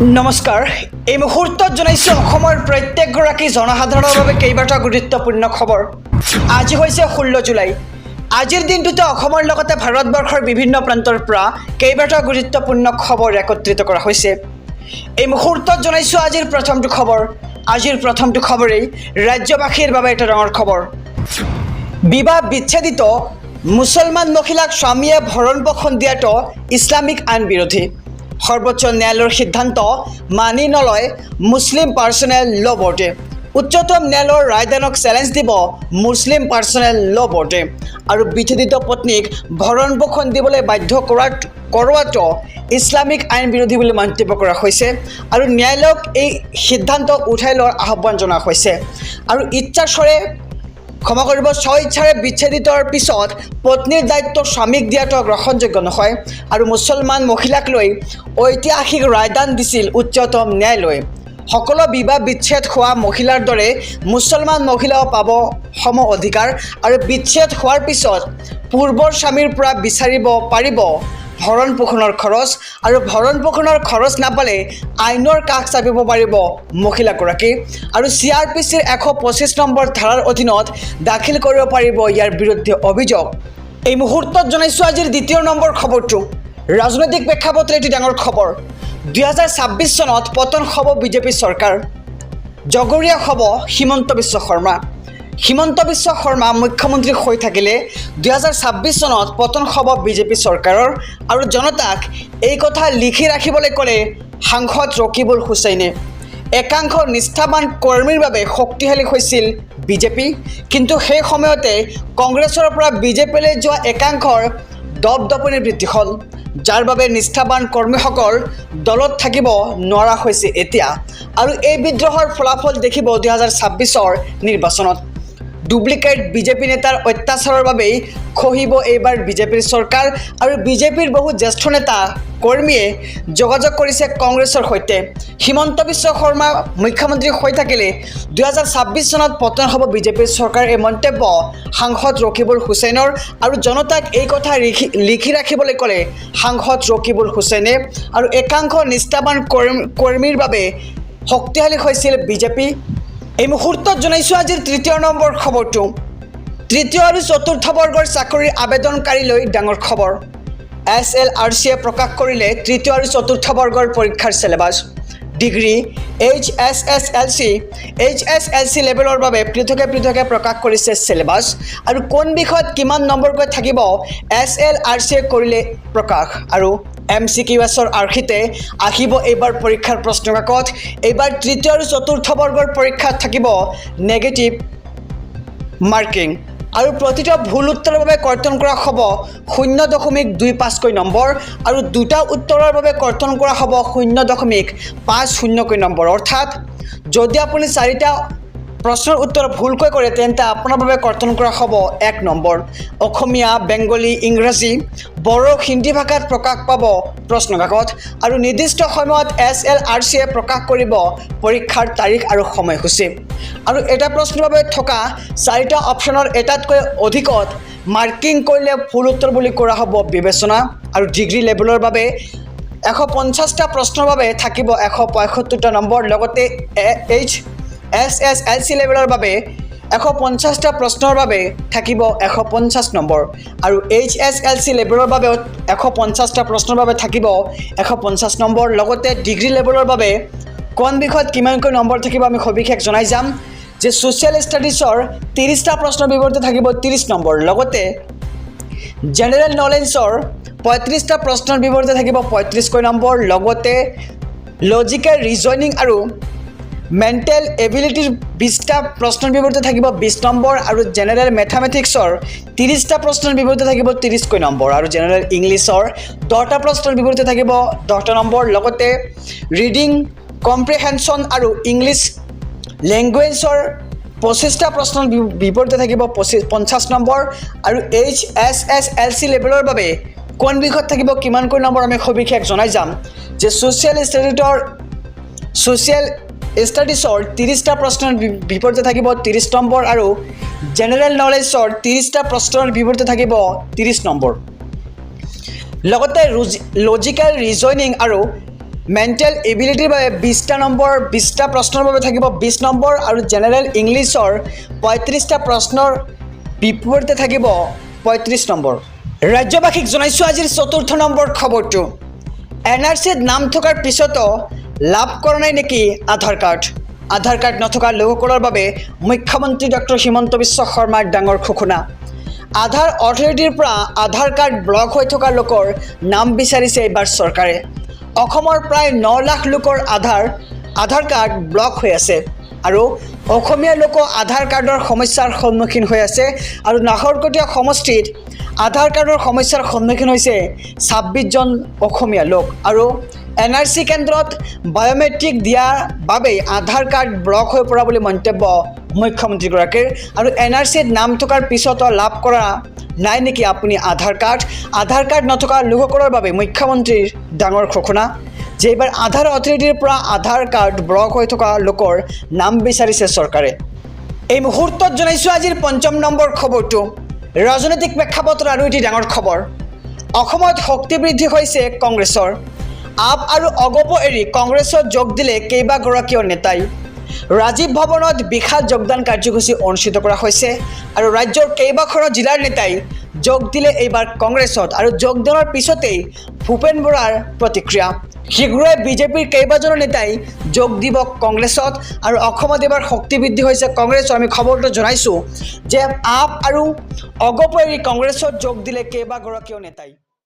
নমস্কাৰ এই মুহূৰ্তত জনাইছো অসমৰ প্ৰত্যেকগৰাকী জনসাধাৰণৰ বাবে কেইবাটা গুৰুত্বপূৰ্ণ খবৰ আজি হৈছে 16 জুলাই আজিৰ দিনটোতে অসমৰ লগতে ভাৰতবৰ্ষৰ বিভিন্ন প্ৰান্তৰ পৰা কেইবাটা গুৰুত্বপূৰ্ণ খবৰ একত্ৰিত কৰা হৈছে এই মুহূৰ্তত জনাইছো আজিৰ প্ৰথমটো খবৰেই ৰাজ্যবাসীৰ বাবে এটা ডাঙৰ খবৰ বিবাহ বিচ্ছেদিত মুছলমান মহিলাক স্বামীয়ে ভৰণ পোষণ দিয়াটো ইছলামিক আইন বিৰোধী সৰ্বোচ্চ ন্যায়ালয়ৰ সিদ্ধান্ত মানি নলয় মুছলিম পাৰ্চনেল ল বৰ্ডে উচ্চতম ন্যায়ালয়ৰ ৰায়দানক চেলেঞ্জ দিব মুছলিম পাৰ্চনেল ল বৰ্ডে আৰু বিচ্ছেদিত পত্নীক ভৰণ পোষণ দিবলৈ বাধ্য কৰোৱাটো ইছলামিক আইন বিৰোধী বুলি মন্তব্য কৰা হৈছে আৰু ন্যায়ালয়ক এই সিদ্ধান্ত উঠাই লোৱাৰ আহ্বান জনোৱা হৈছে আৰু স্বইচ্ছাৰে বিচ্ছেদিতৰ পিছত পত্নীৰ দায়িত্ব স্বামীক দিয়াটো গ্ৰহণযোগ্য নহয় আৰু মুছলমান মহিলাক লৈ ঐতিহাসিক ৰায়দান দিছিল উচ্চতম ন্যায়ালয়ে সকলো বিবাহ বিচ্ছেদ হোৱা মহিলাৰ দৰে মুছলমান মহিলাও পাব সম অধিকাৰ আৰু বিচ্ছেদ হোৱাৰ পিছত পূৰ্বৰ স্বামীৰ পৰা বিচাৰিব পাৰিব ভৰণ পোষণৰ খৰচ আৰু ভৰণ পোষণৰ খৰচ নাপালে আইনৰ কাষ চাপিব পাৰিব মহিলাগৰাকী আৰু CRPCৰ 125 নম্বৰ ধাৰাৰ অধীনত দাখিল কৰিব পাৰিব ইয়াৰ বিৰুদ্ধে অভিযোগ এই মুহূৰ্তত জনাইছো আজিৰ দ্বিতীয় নম্বৰ খবৰটো ৰাজনৈতিক প্ৰেক্ষাপটৰ এটি ডাঙৰ খবৰ 2026 চনত পতন হ'ব বিজেপি চৰকাৰ জগৰীয়া হ'ব হিমন্ত বিশ্ব শৰ্মা মুখ্যমন্ত্ৰী হৈ থাকিলে 2026 চনত পতন হ'ব বিজেপি চৰকাৰৰ আৰু জনতাক এই কথা লিখি ৰাখিবলৈ ক'লে সাংসদ ৰকিবুল হুছেইনে একাংশ নিষ্ঠাবান কৰ্মীৰ বাবে শক্তিশালী হৈছিল বিজেপি কিন্তু সেই সময়তে কংগ্ৰেছৰ পৰা বিজেপিলৈ যোৱা একাংশৰ দপদপনি বৃদ্ধি হ'ল যাৰ বাবে নিষ্ঠাবান কৰ্মীসকল দলত থাকিব নোৱাৰা হৈছে এতিয়া আৰু এই বিদ্ৰোহৰ ফলাফল দেখিব 2026ৰ নিৰ্বাচনত ডুপ্লিকেট বিজেপি নেতাৰ অত্যাচাৰৰ বাবেই খহিব এইবাৰ বিজেপিৰ চৰকাৰ আৰু বিজেপিৰ বহু জ্যেষ্ঠ নেতা কৰ্মীয়ে যোগাযোগ কৰিছে কংগ্ৰেছৰ সৈতে হিমন্ত বিশ্ব শৰ্মা মুখ্যমন্ত্ৰী হৈ থাকিলে 2026 চনত পতন হ'ব বিজেপিৰ চৰকাৰ এই মন্তব্য সাংসদ ৰকিবুল হুছেইনৰ আৰু জনতাক এই কথা লিখি ৰাখিবলৈ ক'লে সাংসদ ৰকিবুল হুছেইনে আৰু একাংশ নিষ্ঠাবান কৰ্মীৰ বাবে শক্তিশালী হৈছিল বিজেপি এই মুহূৰ্তত জনাইছো আজিৰ তৃতীয় নম্বৰ খবৰটো তৃতীয় আৰু চতুৰ্থ বৰ্গৰ চাকৰিৰ আবেদনকাৰীলৈ ডাঙৰ খবৰ SLRCয়ে প্ৰকাশ কৰিলে তৃতীয় আৰু চতুৰ্থ বৰ্গৰ পৰীক্ষাৰ চিলেবাছ ডিগ্ৰী HSSLC লেভেলৰ বাবে পৃথকে প্ৰকাশ কৰিছে চিলেবাছ আৰু কোন বিষয়ত কিমান নম্বৰকৈ থাকিব SLRCয়ে কৰিলে প্ৰকাশ আৰু MCQSৰ আৰ্হিতে আহিব এইবাৰ পৰীক্ষাৰ প্ৰশ্নকাকত এইবাৰ তৃতীয় আৰু চতুৰ্থ বৰ্গৰ পৰীক্ষাত থাকিব নেগেটিভ মাৰ্কিং আৰু প্ৰতিটো ভুল উত্তৰৰ বাবে কৰ্তন কৰা হ'ব 0.25 নম্বৰ আৰু দুটা উত্তৰৰ বাবে কৰ্তন কৰা হ'ব 0.50 নম্বৰ অৰ্থাৎ যদি আপুনি 4টা প্ৰশ্নৰ উত্তৰ ভুলকৈ কৰে তেন্তে আপোনাৰ বাবে কৰ্তন কৰা হ'ব 1 নম্বৰ অসমীয়া বেংগলী ইংৰাজী বড়ো হিন্দী ভাষাত প্ৰকাশ পাব প্ৰশ্নকাকত আৰু নিৰ্দিষ্ট সময়ত SLRCয়ে প্ৰকাশ কৰিব পৰীক্ষাৰ তাৰিখ আৰু সময়সূচী আৰু এটা প্ৰশ্নৰ বাবে থকা 4টা অপশ্যনৰ এটাতকৈ অধিকত মাৰ্কিং কৰিলে ভুল উত্তৰ বুলি কৰা হ'ব বিবেচনা আৰু ডিগ্ৰী লেভেলৰ বাবে 150টা প্ৰশ্নৰ বাবে থাকিব 175টা নম্বৰ লগতে SSLC লেভেলৰ বাবে 150টা প্ৰশ্নৰ বাবে থাকিব 150 নম্বৰ আৰু HSLC লেভেলৰ বাবে 150টা প্ৰশ্নৰ বাবে থাকিব 150 নম্বৰ লগতে ডিগ্ৰী লেভেলৰ বাবে কোন বিষয়ত কিমানকৈ নম্বৰ থাকিব আমি সবিশেষ জনাই যাম যে সোশ্যাল ষ্টাডিজৰ 30টা প্ৰশ্নৰ বিপৰীতে থাকিব 30 নম্বৰ লগতে জেনেৰেল নলেজৰ 35টা প্ৰশ্নৰ বিপৰীতে থাকিব 35 নম্বৰ লগতে লজিকেল ৰিজনিং আৰু মেণ্টেল এবিলিটিৰ 20টা প্ৰশ্নৰ বিপৰীতে থাকিব 20 নম্বৰ আৰু জেনেৰেল মেথামেটিক্সৰ 30টা প্ৰশ্নৰ বিপৰীতে থাকিব 30 নম্বৰ আৰু জেনেৰেল ইংলিছৰ 10টা প্ৰশ্নৰ বিপৰীতে থাকিব 10টা নম্বৰ লগতে ৰিডিং কম্প্ৰিহেনশ্যন আৰু ইংলিছ লেংগুৱেজৰ 25টা প্ৰশ্নৰ বিপৰীতে থাকিব 50 নম্বৰ আৰু HSSLC লেভেলৰ বাবে কোন বিষয়ত থাকিব কিমানকৈ নম্বৰ আমি সবিশেষ জনাই যাম যে সোশ্যাল ষ্টাডিজৰ 30টা প্ৰশ্নৰ বিপৰীতে থাকিব 30 নম্বৰ আৰু জেনেৰেল নলেজৰ 30টা প্ৰশ্নৰ বিপৰীতে থাকিব 30 নম্বৰ লগতে লজিকেল ৰিজনিং আৰু মেণ্টেল এবিলিটিৰ বাবে 20টা নম্বৰ 20টা প্ৰশ্নৰ বাবে থাকিব 20 নম্বৰ আৰু জেনেৰেল ইংলিছৰ 35টা প্ৰশ্নৰ বিপৰীতে থাকিব 35 নম্বৰ ৰাজ্যবাসীক জনাইছোঁ আজিৰ 4ৰ্থ নম্বৰ খবৰটো NRCত নাম থকাৰ পিছতো লাভ কৰা নাই নেকি আধাৰ কাৰ্ড নথকা লোকসকলৰ বাবে মুখ্যমন্ত্ৰী ডক্টৰ হিমন্ত বিশ্ব শৰ্মাৰ ডাঙৰ ঘোষণা আধাৰ অথৰিটিৰ পৰা আধাৰ কাৰ্ড ব্লক হৈ থকা লোকৰ নাম বিচাৰিছে এইবাৰ চৰকাৰে অসমৰ প্ৰায় 9 লাখ লোকৰ আধাৰ কাৰ্ড ব্লক হৈ আছে আৰু অসমীয়া লোক আধাৰ কাৰ্ডৰ সমস্যাৰ সন্মুখীন হৈ আছে আৰু নাহৰকটীয়া সমষ্টিত আধাৰ কাৰ্ডৰ সমস্যাৰ সন্মুখীন হৈছে 26 জন অসমীয়া লোক আৰু NRC কেন্দ্ৰত বায়োমেট্ৰিক দিয়াৰ বাবে আধাৰ কাৰ্ড ব্লক হৈ পৰা বুলি মন্তব্য মুখ্যমন্ত্ৰীগৰাকীৰ আৰু NRCত নাম থকাৰ পিছতো লাভ কৰা নাই নেকি আপুনি আধাৰ কাৰ্ড নথকা লোকসকলৰ বাবে মুখ্যমন্ত্ৰীৰ ডাঙৰ ঘোষণা যে এইবাৰ আধাৰ অথৰিটিৰ পৰা আধাৰ কাৰ্ড ব্লক হৈ থকা লোকৰ নাম বিচাৰিছে চৰকাৰে এই মুহূৰ্তত জনাইছোঁ আজিৰ 5ম নম্বৰ খবৰটো ৰাজনৈতিক প্ৰেক্ষাপটৰ আৰু এটি ডাঙৰ খবৰ অসমত শক্তি বৃদ্ধি হৈছে কংগ্ৰেছৰ আপ আৰু অগপ এৰি কংগ্ৰেছত যোগ দিলে কেইবাগৰাকীও নেতাই ৰাজীৱ ভৱনত বিশাল যোগদান কাৰ্যসূচী অনুষ্ঠিত কৰা হৈছে আৰু ৰাজ্যৰ কেইবাখনো জিলাৰ নেতাই যোগ দিলে এইবাৰ কংগ্ৰেছত আৰু যোগদানৰ পিছতেই ভূপেন বৰাৰ প্ৰতিক্ৰিয়া শীঘ্ৰে বিজেপিৰ কেইবাজনো নেতাই যোগ দিব কংগ্ৰেছত আৰু অসমত এবাৰ শক্তি বৃদ্ধি হৈছে কংগ্ৰেছৰ আমি খবৰটো জনাইছোঁ যে আপ আৰু অগপ এৰি কংগ্ৰেছত যোগ দিলে কেইবাগৰাকীও নেতাই